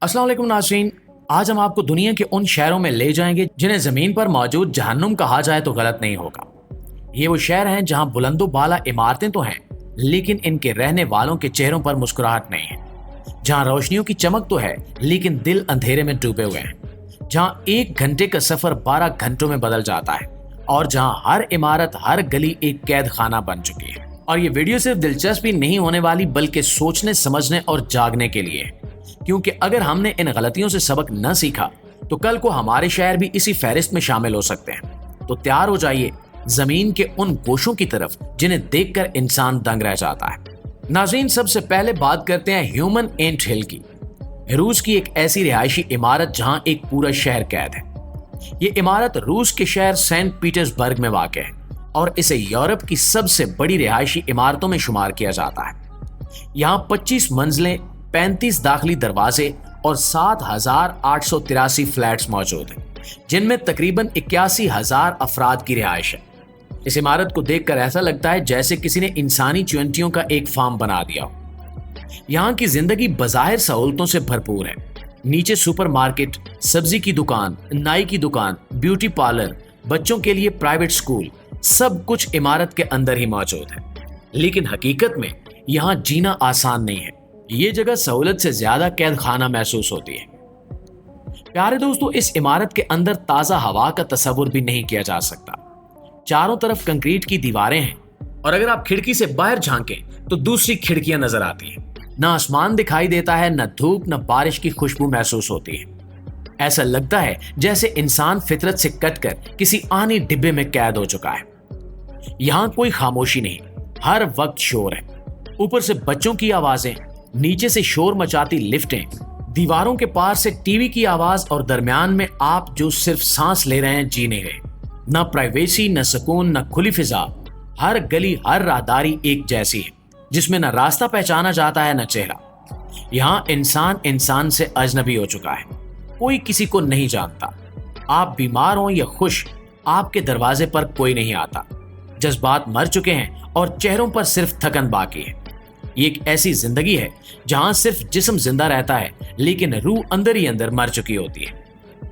अस्सलाम वालेकुम नाज़रीन, आज हम आपको दुनिया के उन शहरों में ले जाएंगे जिन्हें ज़मीन पर मौजूद जहन्नुम कहा जाए तो गलत नहीं होगा। ये वो शहर हैं जहां बुलंदो बाला इमारतें तो हैं, लेकिन इनके रहने वालों के चेहरों पर मुस्कुराहट नहीं है। जहां रोशनियों की चमक तो है, लेकिन दिल अंधेरे में डूबे हुए हैं। जहां 1 घंटे का सफर 12 घंटों में बदल जाता है और जहां हर इमारत, हर गली एक कैद खाना बन चुकी है। और ये वीडियो सिर्फ दिलचस्पी नहीं होने वाली, बल्कि सोचने, समझने और जागने के लिए है। क्योंकि अगर हमने इन गलतियों से सबक न सीखा तो कल को हमारे शहर भी इसी फहरिस्त में शामिल हो सकते हैं। तो तैयार हो जाइए जमीन के उन गोशों की तरफ जिन्हें देखकर इंसान दंग रह जाता है। नाज़रीन, सबसे पहले बात करते हैं ह्यूमन एंट हिल की। रूस की एक ऐसी रिहायशी इमारत जहां एक पूरा शहर कैद है। ये इमारत रूस के शहर सेंट पीटर्सबर्ग में वाक़ है और इसे यूरोप की सबसे बड़ी रिहायशी इमारतों में शुमार किया जाता है। यहाँ 25 मंजिलें, 35 दाखिली दरवाजे और 7,883 फ्लैट्स मौजूद हैं, जिनमें तकरीबन 81,000 अफराद की रिहाइश है। इस इमारत को देखकर ऐसा लगता है जैसे किसी ने इंसानी चुनौतियों का एक फार्म बना दिया हो। यहाँ की जिंदगी बज़ाहिर सहूलतों से भरपूर है। नीचे सुपरमार्केट, सब्जी की दुकान, नाई की दुकान, ब्यूटी पार्लर, बच्चों के लिए प्राइवेट स्कूल, सब कुछ इमारत के अंदर ही मौजूद है। लेकिन हकीकत में यहाँ जीना आसान नहीं है। ये जगह सहूलत से ज्यादा कैद खाना महसूस होती है। प्यारे दोस्तों, इस इमारत के अंदर ताजा हवा का तस्वुर भी नहीं किया जा सकता। चारों तरफ कंक्रीट की दीवारें हैं और अगर आप खिड़की से बाहर झांकें तो दूसरी खिड़कियां नजर आती हैं। न आसमान दिखाई देता है, न धूप, न बारिश की खुशबू महसूस होती है। ऐसा लगता है जैसे इंसान फितरत से कटकर किसी आनी डिब्बे में कैद हो चुका है। यहाँ कोई खामोशी नहीं, हर वक्त शोर है। ऊपर से बच्चों की आवाजें, नीचे से शोर मचाती लिफ्टें, दीवारों के पार से टीवी की आवाज और दरमियान में आप जो सिर्फ सांस ले रहे हैं, जी नहीं रहे। न प्राइवेसी, न सुकून, न खुली फिजा। हर गली, हर राहदारी एक जैसी है, जिसमें न रास्ता पहचाना जाता है, न चेहरा। यहाँ इंसान इंसान से अजनबी हो चुका है। कोई किसी को नहीं जानता। आप बीमार हो या खुश, आपके दरवाजे पर कोई नहीं आता। जज्बात मर चुके हैं और चेहरों पर सिर्फ थकन बाकी है। ये एक ऐसी जिंदगी है जहां सिर्फ जिस्म जिंदा रहता है, लेकिन रूह अंदर ही अंदर मर चुकी होती है।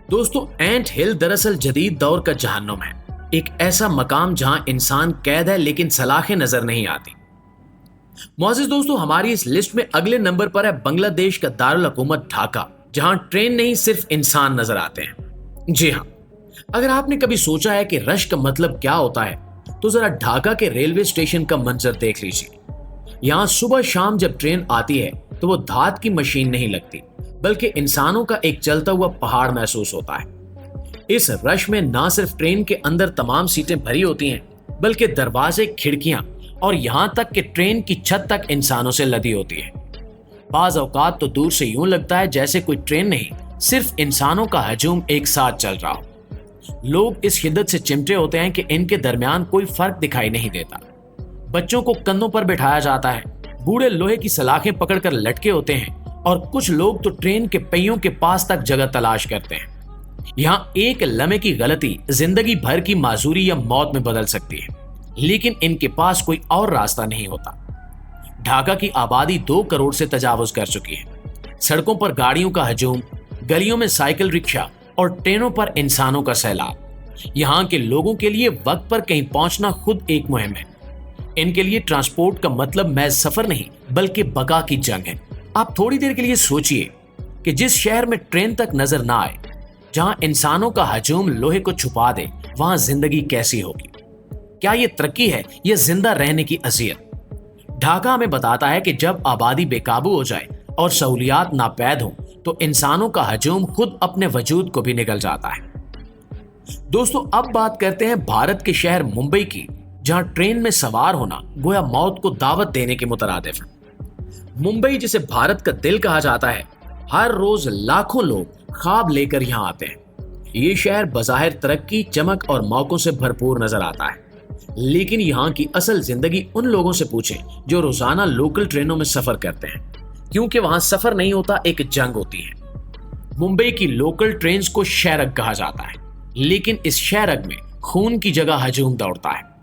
दोस्तों, एंट हिल दरअसल जदीद दौर का जहन्नुम है। एक ऐसा मकाम जहां इंसान कैद है, लेकिन सलाखें नजर नहीं आती। मोअज़्ज़िज़ दोस्तों, हमारी इस लिस्ट में अगले नंबर पर है बांग्लादेश का दारुल हुकूमत ढाका, जहां ट्रेन नहीं सिर्फ इंसान नजर आते हैं। जी हाँ, अगर आपने कभी सोचा है कि रश का मतलब क्या होता है, तो जरा ढाका के रेलवे स्टेशन का मंजर देख लीजिए। यहाँ सुबह शाम जब ट्रेन आती है तो वो धात की मशीन नहीं लगती, बल्कि इंसानों का एक चलता हुआ पहाड़ महसूस होता है। इस रश में ना सिर्फ ट्रेन के अंदर तमाम सीटें भरी होती हैं, बल्कि दरवाजे, खिड़कियां और यहाँ तक कि ट्रेन की छत तक इंसानों से लदी होती है। बाज औकात तो दूर से यूं लगता है जैसे कोई ट्रेन नहीं, सिर्फ इंसानों का हजूम एक साथ चल रहा हो। लोग इस शिद्दत से चिमटे होते हैं कि इनके दरमियान कोई फर्क दिखाई नहीं देता। बच्चों को कंधों पर बिठाया जाता है, बूढ़े लोहे की सलाखें पकड़कर लटके होते हैं और कुछ लोग तो ट्रेन के पहियों के पास तक जगह तलाश करते हैं। यहाँ एक लम्हे की गलती जिंदगी भर की माजूरी या मौत में बदल सकती है, लेकिन इनके पास कोई और रास्ता नहीं होता। ढाका की आबादी 2 करोड़ से तजावुज कर चुकी है। सड़कों पर गाड़ियों का हजूम, गलियों में साइकिल रिक्शा और ट्रेनों पर इंसानों का सैलाब। यहाँ के लोगों के लिए वक्त पर कहीं पहुंचना खुद एक मुहिम है। इनके लिए ट्रांसपोर्ट का मतलब महज सफर नहीं, बल्कि बका की जंग है। आप थोड़ी देर के लिए सोचिए कि जिस शहर में ट्रेन तक नजर ना आए, जहां इंसानों का हजूम लोहे को छुपा दे, वहां जिंदगी कैसी होगी? क्या ये तरक्की है या जिंदा रहने की अजियत? ढाका हमें बताता है कि जब आबादी बेकाबू हो जाए और सहूलियात नापैद हो, तो इंसानों का हजूम खुद अपने वजूद को भी निगल जाता है। दोस्तों, अब बात करते हैं भारत के शहर मुंबई की, जहां ट्रेन में सवार होना गोया मौत को दावत देने के मुतरादिफ है। मुंबई, जिसे भारत का दिल कहा जाता है, हर रोज लाखों लोग ख्वाब लेकर यहां आते हैं। ये शहर बज़ाहिर तरक्की, चमक और मौकों से भरपूर नजर आता है, लेकिन यहाँ की असल जिंदगी उन लोगों से पूछें जो रोजाना लोकल ट्रेनों में सफर करते हैं, क्योंकि वहां सफर नहीं होता, एक जंग होती है। मुंबई की लोकल ट्रेन को शहरग कहा जाता है, लेकिन इस शहरग में खून की जगह हजूम दौड़ता है।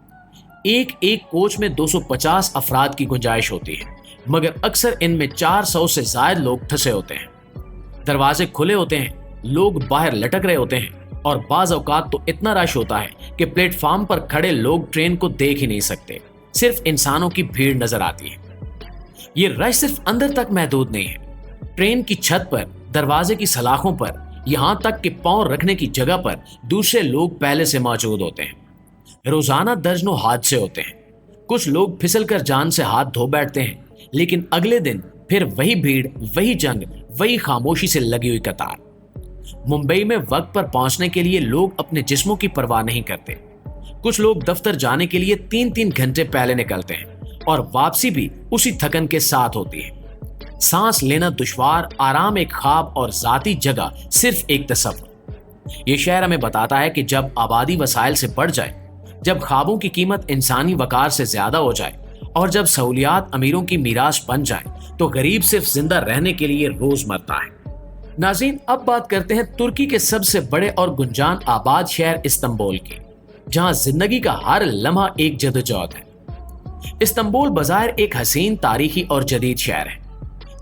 एक एक कोच में 250 अफराद की गुंजाइश होती है, मगर अक्सर इनमें 400 से ज्यादा लोग फंसे होते हैं। दरवाजे खुले होते हैं, लोग बाहर लटक रहे होते हैं और बाज औकात तो इतना रश होता है कि प्लेटफॉर्म पर खड़े लोग ट्रेन को देख ही नहीं सकते, सिर्फ इंसानों की भीड़ नजर आती है। ये रश सिर्फ अंदर तक महदूद नहीं है, ट्रेन की छत पर, दरवाजे की सलाखों पर, यहां तक कि पांव रखने की जगह पर दूसरे लोग पहले से मौजूद होते हैं। रोजाना दर्जनों हादसे होते हैं, कुछ लोग फिसल कर जान से हाथ धो बैठते हैं, लेकिन अगले दिन फिर वही भीड़, वही जंग, वही खामोशी से लगी हुई कतार। मुंबई में वक्त पर पहुंचने के लिए लोग अपने जिस्मों की परवाह नहीं करते। कुछ लोग दफ्तर जाने के लिए 3-3 घंटे पहले निकलते हैं और वापसी भी उसी थकन के साथ होती है। सांस लेना दुश्वार, आराम एक ख्वाब और जाती जगह सिर्फ एक तसव्वुर। ये शहर हमें बताता है कि जब आबादी वसाइल से बढ़ जाए, जब ख्वाबों की कीमत इंसानी वकार से ज्यादा हो जाए और जब सहूलियात अमीरों की मीरास बन जाए, तो गरीब सिर्फ जिंदा रहने के लिए रोज मरता है। नाज़रीन, अब बात करते हैं तुर्की के सबसे बड़े और गुंजान आबाद शहर इस्तांबुल की, जहां जिंदगी का हर लम्हा एक जदोजहद है। इस्तांबुल बज़ाहिर एक हसीन, तारीखी और जदीद शहर है।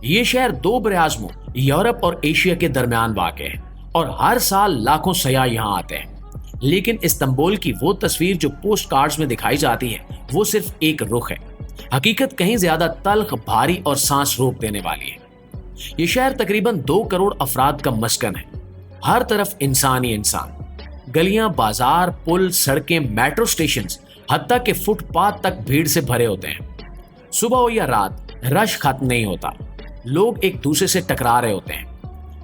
ये शहर 2 बरआज़मों यूरोप और एशिया के दरमियान वाक़ है और हर साल लाखों सयाह यहाँ आते हैं। लेकिन इस्तांबुल की वो तस्वीर जो पोस्ट कार्ड्स में दिखाई जाती है, वो सिर्फ एक रुख है। हकीकत कहीं ज्यादा तल्ख, भारी और सांस रोक देने वाली है। ये शहर तकरीबन 2 करोड़ अफराद का मस्कन है। हर तरफ इंसान ही इंसान। गलियां, बाजार, पुल, सड़कें, मेट्रो स्टेशन, हत्ता के फुटपाथ तक भीड़ से भरे होते हैं। सुबह हो या रात, रश खत्म नहीं होता। लोग एक दूसरे से टकरा रहे होते हैं।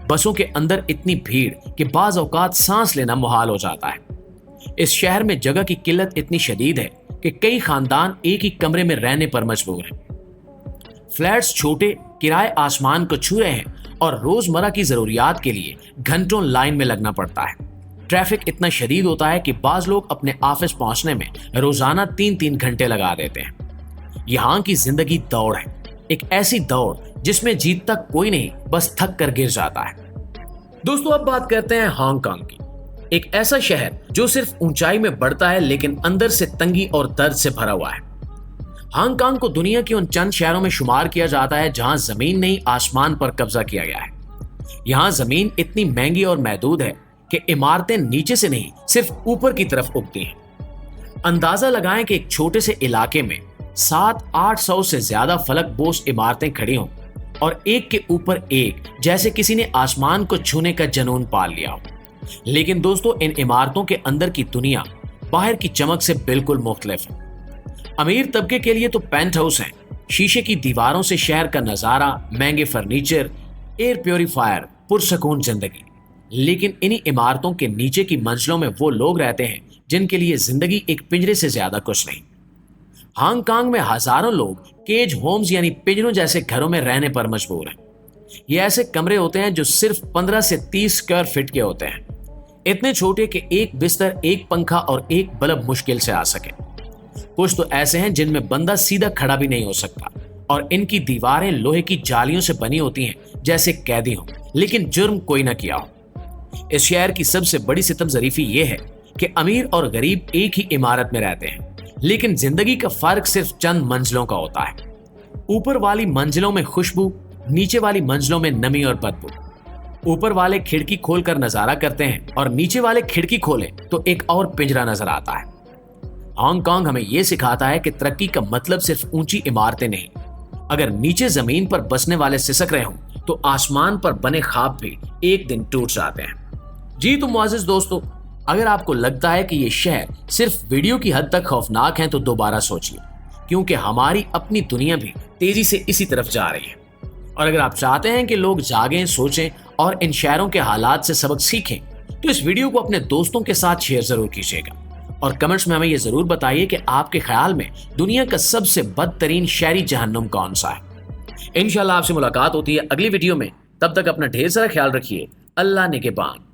बसों के अंदर इतनी भीड़ कि बाज औकात सांस लेना मुहाल हो जाता है। इस शहर में जगह की किल्लत इतनी शदीद है कि कई खानदान एक ही कमरे में रहने पर मजबूर हैं। फ्लैट्स छोटे, किराए आसमान को छू रहे हैं और रोजमर्रा की जरूरियात के लिए घंटों लाइन में लगना पड़ता है। ट्रैफिक इतना शदीद होता है कि बाज लोग अपने ऑफिस पहुंचने में रोजाना 3-3 घंटे लगा देते हैं। यहाँ की जिंदगी दौड़ है, एक ऐसी दौड़ जिसमें जीतता कोई नहीं, बस थक कर गिर जाता है। दोस्तों, अब बात करते हैं हांगकांग की, एक ऐसा शहर जो सिर्फ ऊंचाई में बढ़ता है लेकिन अंदर से तंगी और दर्द से भरा हुआ है। हांगकांग को दुनिया के उन चंद शहरों में शुमार किया जाता है जहां जमीन नहीं, आसमान पर कब्जा किया गया है। यहां जमीन इतनी महंगी और महदूद है कि इमारतें नीचे से नहीं, सिर्फ ऊपर की तरफ उगती हैं। अंदाजा लगाएं कि एक छोटे से इलाके में 700-800 से ज्यादा फलक बोस इमारतें खड़ी हों और एक के ऊपर एक, जैसे किसी ने आसमान को छूने का जुनून पाल लिया हो। लेकिन दोस्तों, इन इमारतों के अंदर की दुनिया बाहर की चमक से बिल्कुल मुख्तलिफ है। अमीर तबके के लिए तो पेंट हाउस हैं, शीशे की दीवारों से शहर का नजारा, महंगे फर्नीचर, एयर प्योरीफायर, पुरसकून जिंदगी। लेकिन इन्हीं इमारतों के नीचे की मंजिलों में वो लोग रहते हैं जिनके लिए जिंदगी एक पिंजरे से ज्यादा कुछ नहीं। हांगकांग में हजारों लोग केज होम्स यानी पिंजरों जैसे घरों में रहने पर मजबूर हैं। ये ऐसे कमरे होते हैं जो सिर्फ 15 से 30 स्क्वायर फीट के होते हैं, इतने छोटे कि एक बिस्तर, एक पंखा और एक बल्ब मुश्किल से आ सके। कुछ तो ऐसे हैं जिनमें बंदा सीधा खड़ा भी नहीं हो सकता और इनकी दीवारें लोहे की जालियों से बनी होती हैं जैसे कैदी हों, लेकिन जुर्म कोई ना किया हो। इस शहर की सबसे बड़ी सितम ज़रीफी ये है कि अमीर और गरीब एक ही इमारत में रहते हैं, लेकिन जिंदगी का फर्क सिर्फ चंद मंजिलों का होता है। ऊपर वाली मंजिलों में खुशबू, नीचे वाली मंजिलों में नमी और बदबू। ऊपर वाले खिड़की खोलकर नजारा करते हैं और नीचे वाले खिड़की खोले तो एक और पिंजरा नजर आता है। हांगकांग हमें यह सिखाता है कि तरक्की का मतलब सिर्फ ऊंची इमारतें नहीं। अगर नीचे जमीन पर बसने वाले सिसक रहे हों तो आसमान पर बने ख्वाब भी एक दिन टूट जाते हैं। जी तो मुआज़िज़ दोस्तों, अगर आपको लगता है कि ये शहर सिर्फ वीडियो की हद तक खौफनाक है तो दोबारा सोचिए, क्योंकि हमारी अपनी दुनिया भी तेजी से इसी तरफ जा रही है। और अगर आप चाहते हैं कि लोग जागें, सोचें और इन शहरों के हालात से सबक सीखें, तो इस वीडियो को अपने दोस्तों के साथ शेयर जरूर कीजिएगा और कमेंट्स में हमें यह जरूर बताइए कि आपके ख्याल में दुनिया का सबसे बदतरीन शहरी जहन्नुम कौन सा है। इंशाल्लाह आपसे मुलाकात होती है अगली वीडियो में। तब तक अपना ढेर सारा ख्याल रखिए। अल्लाह निगहबान।